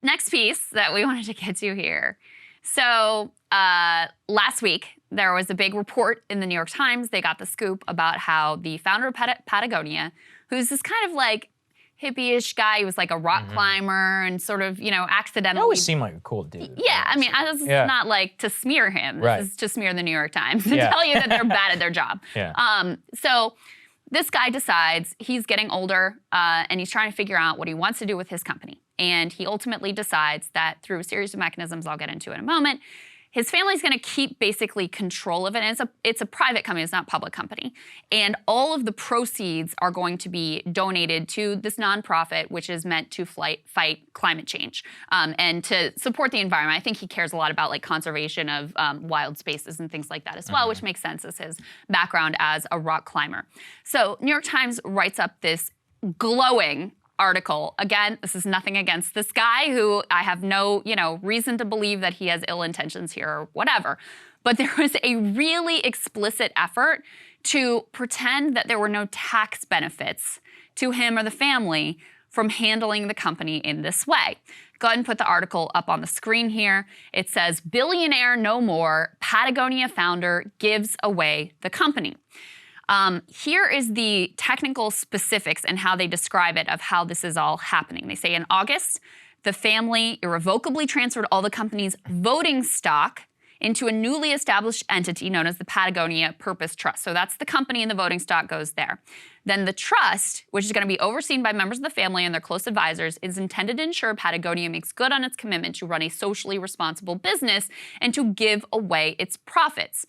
next piece that we wanted to get to here. So last week, there was a big report in the New York Times. They got the scoop about how the founder of Patagonia, who's this kind of like hippie-ish guy, he was like a rock climber and sort of, accidentally. He always seemed like a cool dude. Yeah, I mean, this is not like to smear him. This is to smear the New York Times and tell you that they're bad at their job. So this guy decides he's getting older and he's trying to figure out what he wants to do with his company. And he ultimately decides that through a series of mechanisms I'll get into in a moment, his family's going to keep basically control of it. And it's a private company, it's not a public company. And all of the proceeds are going to be donated to this nonprofit, which is meant to fight climate change and to support the environment. I think he cares a lot about like conservation of wild spaces and things like that as well, which makes sense as his background as a rock climber. So New York Times writes up this glowing article. Again, this is nothing against this guy who I have no, reason to believe that he has ill intentions here or whatever. But there was a really explicit effort to pretend that there were no tax benefits to him or the family from handling the company in this way. Go ahead and put the article up on the screen here. It says, "Billionaire no more, Patagonia founder gives away the company." Here is the technical specifics and how they describe it of how this is all happening. They say in August, the family irrevocably transferred all the company's voting stock into a newly established entity known as the Patagonia Purpose Trust. So that's the company and the voting stock goes there. Then the trust, which is going to be overseen by members of the family and their close advisors, is intended to ensure Patagonia makes good on its commitment to run a socially responsible business and to give away its profits.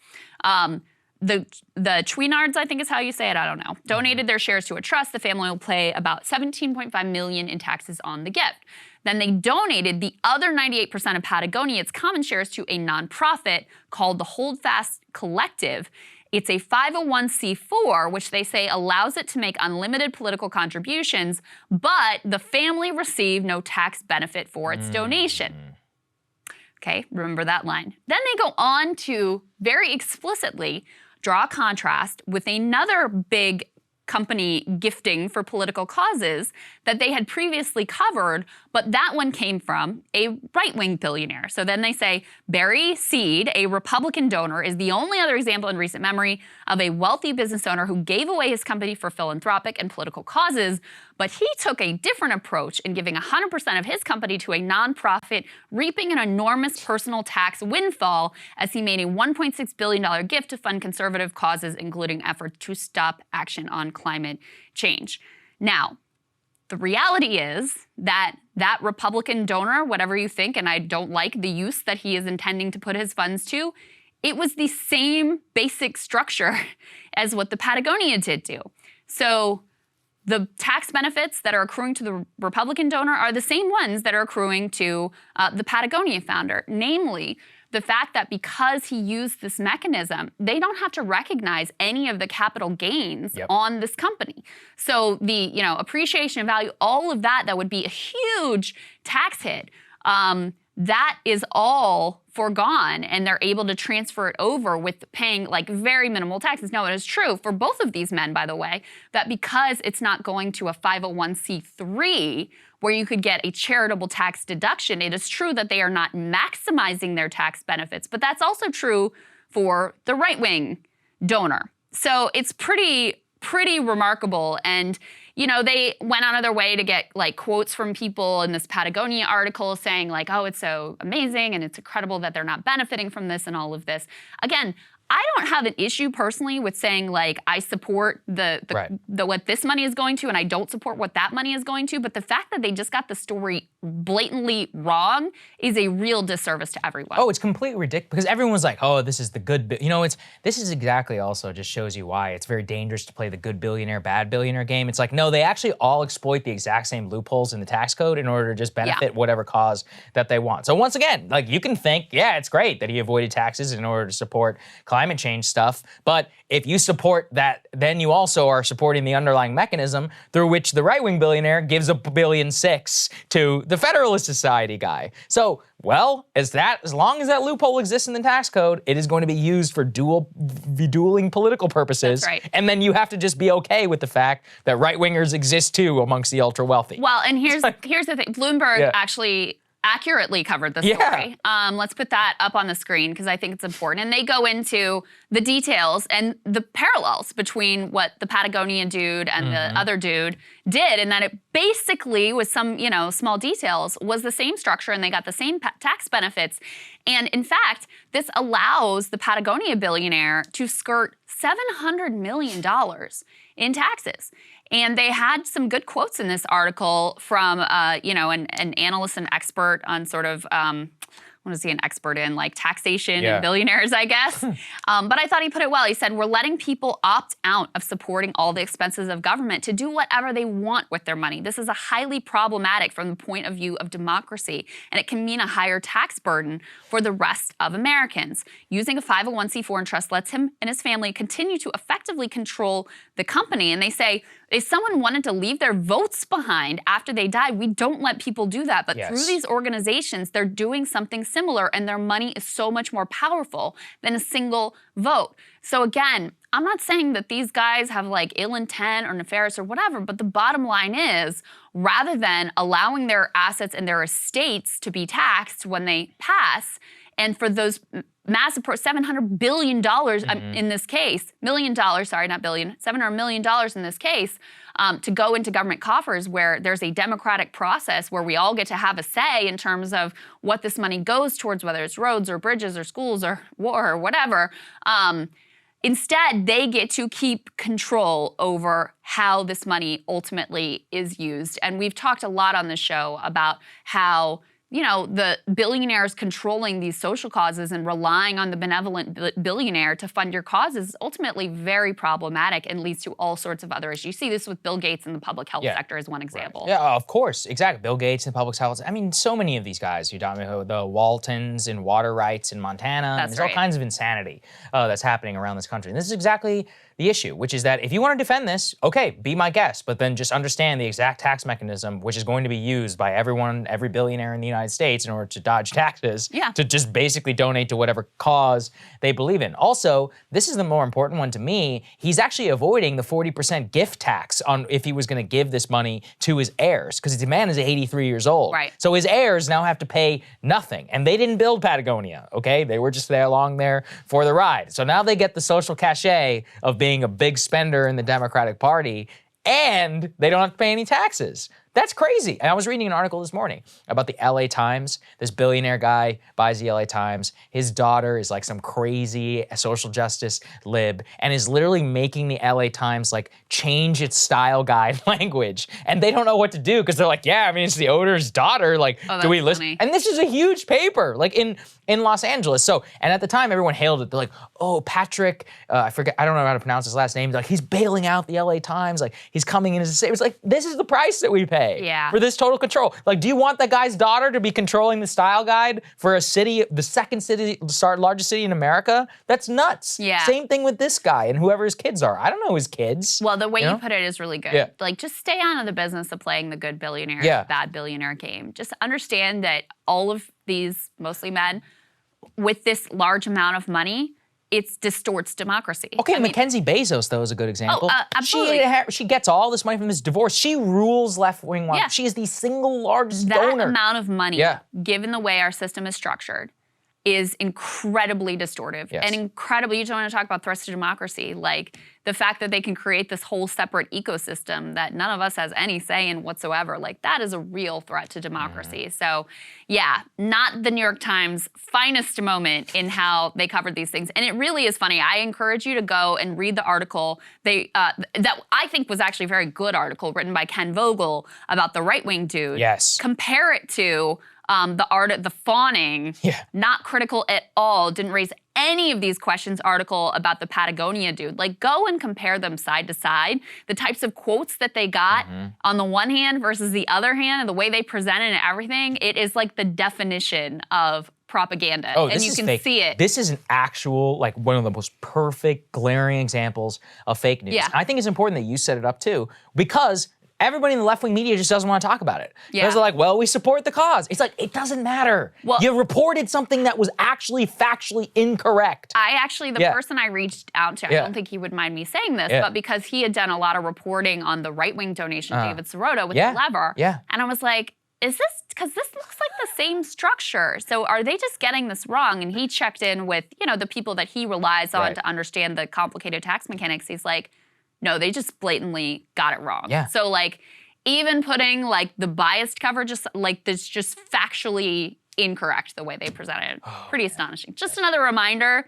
The Chouinards, I think is how you say it, I don't know, donated their shares to a trust. The family will pay about $17.5 million in taxes on the gift. Then they donated the other 98% of Patagonia, its common shares, to a nonprofit called the Holdfast Collective. It's a 501c4, which they say allows it to make unlimited political contributions, but the family received no tax benefit for its donation. Okay, remember that line. Then they go on to very explicitly draw a contrast with another big company gifting for political causes that they had previously covered, but that one came from a right-wing billionaire. So then they say Barry Seed, a Republican donor, is the only other example in recent memory of a wealthy business owner who gave away his company for philanthropic and political causes, but he took a different approach in giving 100% of his company to a nonprofit, reaping an enormous personal tax windfall as he made a $1.6 billion gift to fund conservative causes, including efforts to stop action on climate change. Now, the reality is that that Republican donor, whatever you think, and I don't like the use that he is intending to put his funds to, it was the same basic structure as what the Patagonia did do. So the tax benefits that are accruing to the Republican donor are the same ones that are accruing to the Patagonia founder, namely the fact that because he used this mechanism, they don't have to recognize any of the capital gains on this company. So the appreciation of value, all of that would be a huge tax hit. That is all foregone, and they're able to transfer it over with paying like very minimal taxes. Now, it is true for both of these men, by the way, that because it's not going to a 501c3 where you could get a charitable tax deduction, it is true that they are not maximizing their tax benefits, but that's also true for the right-wing donor. So it's pretty remarkable. And they went out of their way to get like quotes from people in this Patagonia article saying like, oh, it's so amazing and it's incredible that they're not benefiting from this and all of this. Again, I don't have an issue personally with saying like I support the what this money is going to and I don't support what that money is going to, but the fact that they just got the story blatantly wrong is a real disservice to everyone. Oh, it's completely ridiculous because everyone's like, oh, this is the good, this is exactly also just shows you why it's very dangerous to play the good billionaire, bad billionaire game. It's like, no, they actually all exploit the exact same loopholes in the tax code in order to just benefit whatever cause that they want. So once again, like you can think, yeah, it's great that he avoided taxes in order to support climate change stuff, but if you support that, then you also are supporting the underlying mechanism through which the right-wing billionaire gives $1.6 billion to the Federalist Society guy. So, well, as long as that loophole exists in the tax code, it is going to be used for dueling political purposes. That's right. And then you have to just be okay with the fact that right-wingers exist too amongst the ultra-wealthy. Well, and here's the thing. Bloomberg actually accurately covered the story. Let's put that up on the screen because I think it's important. And they go into the details and the parallels between what the Patagonia dude and the other dude did, and that it basically, with some, small details, was the same structure and they got the same tax benefits. And in fact, this allows the Patagonia billionaire to skirt $700 million in taxes. And they had some good quotes in this article from, an analyst and expert on sort of, what is he an expert in? Like taxation and billionaires, I guess. But I thought he put it well. He said, we're letting people opt out of supporting all the expenses of government to do whatever they want with their money. This is a highly problematic from the point of view of democracy, and it can mean a higher tax burden for the rest of Americans. Using a 501c4 and trust lets him and his family continue to effectively control the company. And they say, if someone wanted to leave their votes behind after they died, we don't let people do that. But through these organizations, they're doing something similar, and their money is so much more powerful than a single vote. So again, I'm not saying that these guys have like ill intent or nefarious or whatever, but the bottom line is, rather than allowing their assets and their estates to be taxed when they pass, and for those massive $700 billion in this case, $700 million in this case, to go into government coffers where there's a democratic process where we all get to have a say in terms of what this money goes towards, whether it's roads or bridges or schools or war or whatever. Instead, they get to keep control over how this money ultimately is used. And we've talked a lot on this show about how the billionaires controlling these social causes and relying on the benevolent billionaire to fund your causes is ultimately very problematic and leads to all sorts of other issues. You see this with Bill Gates in the public health sector as one example. Right. Yeah, of course. Exactly. Bill Gates in public health. I mean, so many of these guys. You talk about the Waltons and water rights in Montana. There's all kinds of insanity that's happening around this country. And this is exactly the issue, which is that if you want to defend this, okay, be my guest, but then just understand the exact tax mechanism which is going to be used by every billionaire in the United States in order to dodge taxes, to just basically donate to whatever cause they believe in. Also, this is the more important one to me, he's actually avoiding the 40% gift tax on if he was going to give this money to his heirs, because the man is 83 years old. Right. So his heirs now have to pay nothing, and they didn't build Patagonia, okay? They were just there along there for the ride. So now they get the social cachet of being a big spender in the Democratic Party, and they don't have to pay any taxes. That's crazy. And I was reading an article this morning about the LA Times. This billionaire guy buys the LA Times. His daughter is like some crazy social justice lib and is literally making the LA Times like change its style guide language. And they don't know what to do because they're like, yeah, I mean, it's the owner's daughter. Like, do we listen? Funny. And this is a huge paper, like in Los Angeles. So, and at the time, everyone hailed it. They're like, oh, Patrick, I forget, I don't know how to pronounce his last name. Like, he's bailing out the LA Times. Like, he's coming in as a savior. It's like, this is the price that we pay. For this total control. Like, do you want that guy's daughter to be controlling the style guide for a city, the second city, largest city in America? That's nuts. Same thing with this guy and whoever his kids are. I don't know his kids. Well, the way you put it is really good. Like, just stay out of the business of playing the good billionaire, bad billionaire game. Just understand that all of these, mostly men, with this large amount of money, it distorts democracy. Okay, Mackenzie Bezos, though, is a good example. Oh, absolutely. She gets all this money from this divorce. She rules left-wing. She is the single largest donor. That amount of money, given the way our system is structured, is incredibly distortive and incredibly, you don't want to talk about threats to democracy, like the fact that they can create this whole separate ecosystem that none of us has any say in whatsoever, like that is a real threat to democracy. So yeah, not the New York Times finest moment in how they covered these things. And it really is funny. I encourage you to go and read the article that I think was actually a very good article written by Ken Vogel about the right-wing dude. Yes. Compare it to the fawning, not critical at all, didn't raise any of these questions article about the Patagonia dude. Like, go and compare them side to side. The types of quotes that they got on the one hand versus the other hand, and the way they presented and everything, it is like the definition of propaganda. Oh, and you can fake. see it. This is an actual, like, one of the most perfect, glaring examples of fake news. I think it's important that you set it up too, because everybody in the left-wing media just doesn't want to talk about it. Because they're like, well, we support the cause. It's like, it doesn't matter. Well, you reported something that was actually factually incorrect. The person I reached out to, I don't think he would mind me saying this, but because he had done a lot of reporting on the right-wing donation, David Sirota, with the lever. And I was like, is this, because this looks like the same structure. So are they just getting this wrong? And he checked in with, the people that he relies on to understand the complicated tax mechanics. He's like, no, they just blatantly got it wrong. Yeah. So like, even putting like the biased coverage, like this just factually incorrect the way they presented it. Pretty astonishing. Just another reminder,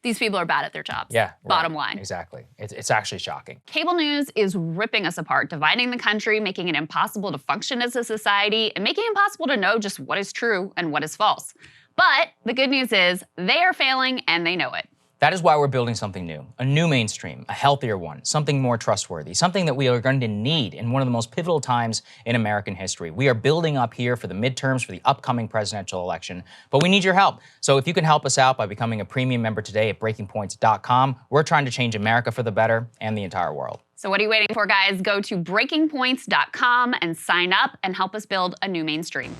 these people are bad at their jobs. Yeah. Bottom line. Exactly. It's actually shocking. Cable news is ripping us apart, dividing the country, making it impossible to function as a society, and making it impossible to know just what is true and what is false. But the good news is they are failing and they know it. That is why we're building something new, a new mainstream, a healthier one, something more trustworthy, something that we are going to need in one of the most pivotal times in American history. We are building up here for the midterms, for the upcoming presidential election, but we need your help. So if you can help us out by becoming a premium member today at breakingpoints.com, we're trying to change America for the better and the entire world. So what are you waiting for, guys? Go to breakingpoints.com and sign up and help us build a new mainstream.